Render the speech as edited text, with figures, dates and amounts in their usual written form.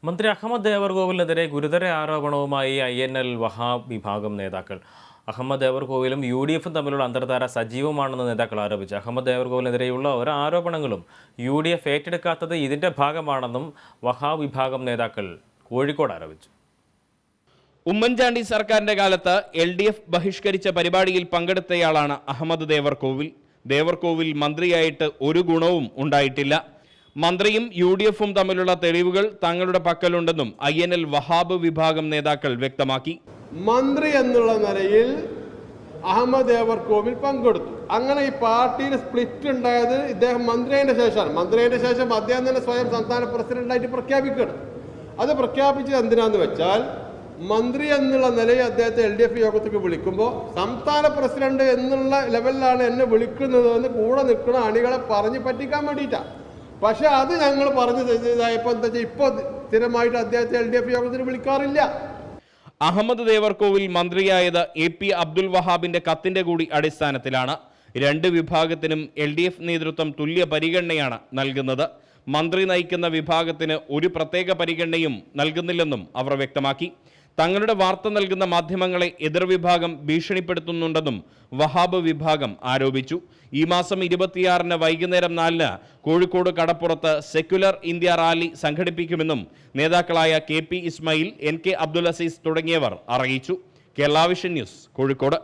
മന്ത്രി അഹമ്മദ് ദേവർകോവിലിനെതിരെ ഗുരുതര ആരോപണവുമായി INL വഹാബ് വിഭാഗം നേതാക്കൾ. അഹമ്മദ് ദേവർകോവിലും UDF തമ്മിലുള്ള അന്തർധാര സജീവമാണെന്ന് നേതാക്കൾ ആരോപിച്ചു. അഹമ്മദ് ദേവർകോവിലിനെതിരെയുള്ള ഒരു ആരോപണങ്ങളും UDF ഏറ്റെടുക്കാത്തത് ഇതിന്റെ ഭാഗമാണെന്നും വഹാബ് വിഭാഗം നേതാക്കൾ കോഴിക്കോട് ആരോപിച്ചു. ഉമ്മൻചാണ്ടി സർക്കാരിന്റെ കാലത്ത് LDF ബഹിഷ്കരിച്ച പരിപാടിയിൽ പങ്കെടുത്തയാളാണ് അഹമ്മദ് ദേവർകോവിൽ. ദേവർകോവിൽ മന്ത്രിയായിട്ട് ഒരു ഗുണവും ഉണ്ടായിട്ടില്ല. മന്ത്രിയും UDFും തമ്മിലുള്ള തെളിവുകൾ തങ്ങളുടെ പക്കലുണ്ടെന്നും INL വഹാബ് വിഭാഗം നേതാക്കൾ വ്യക്തമാക്കി. മന്ത്രി എന്നുള്ള നിലയിൽ അഹമ്മദ് ദേവർകോവിൽ പങ്കെടുത്തു. അങ്ങനെ ഈ പാർട്ടിയിൽ സ്പ്ലിറ്റ് ഉണ്ടായത് ഇദ്ദേഹം മന്ത്രിയുടെ ശേഷമാണ്. മന്ത്രിയുടെ ശേഷം അദ്ദേഹം തന്നെ സ്വയം സംസ്ഥാന പ്രസിഡന്റായിട്ട് പ്രഖ്യാപിക്കുകയാണ്. അത് പ്രഖ്യാപിച്ചത് എന്തിനാന്ന് വെച്ചാൽ, മന്ത്രി എന്നുള്ള നിലയിൽ അദ്ദേഹത്തെ LDF യോഗത്തേക്ക് വിളിക്കുമ്പോൾ സംസ്ഥാന പ്രസിഡന്റ് എന്നുള്ള ലെവലിലാണ് എന്നെ വിളിക്കുന്നത് എന്ന് കൂടെ നിൽക്കുന്ന അണികളെ പറഞ്ഞ് പറ്റിക്കാൻ വേണ്ടിയിട്ടാണ്. പക്ഷെ അത് ഞങ്ങൾ പറഞ്ഞു ചെയ്തതായപ്പോൾ എന്താ വെച്ചാൽ ഇപ്പോൾ സ്ഥിരമായിട്ട് അദ്ദേഹത്തെ LDF യോഗത്തിന് വിളിക്കാറില്ല. അഹമ്മദ് ദേവർകോവിൽ മന്ത്രിയായത് AP അബ്ദുൽ വഹാബിന്റെ കത്തിന്റെ കൂടി അടിസ്ഥാനത്തിലാണ്. രണ്ട് വിഭാഗത്തിനും LDF നേതൃത്വം തുല്യ പരിഗണനയാണ് നൽകുന്നത്. മന്ത്രി നയിക്കുന്ന വിഭാഗത്തിന് ഒരു പ്രത്യേക പരിഗണനയും നൽകുന്നില്ലെന്നും അവർ വ്യക്തമാക്കി. തങ്ങളുടെ വാർത്ത നൽകുന്ന മാധ്യമങ്ങളെ എതിർവിഭാഗം ഭീഷണിപ്പെടുത്തുന്നുണ്ടെന്നും വഹാബ് വിഭാഗം ആരോപിച്ചു. ഈ മാസം 26-ന് വൈകുന്നേരം 4-ന് കോഴിക്കോട് കടപ്പുറത്ത് സെക്യുലർ ഇന്ത്യ റാലി സംഘടിപ്പിക്കുമെന്നും നേതാക്കളായ KP ഇസ്മായിൽ, NK അബ്ദുൽ അസീസ് തുടങ്ങിയവർ അറിയിച്ചു. Kerala vision news, Kozhikode.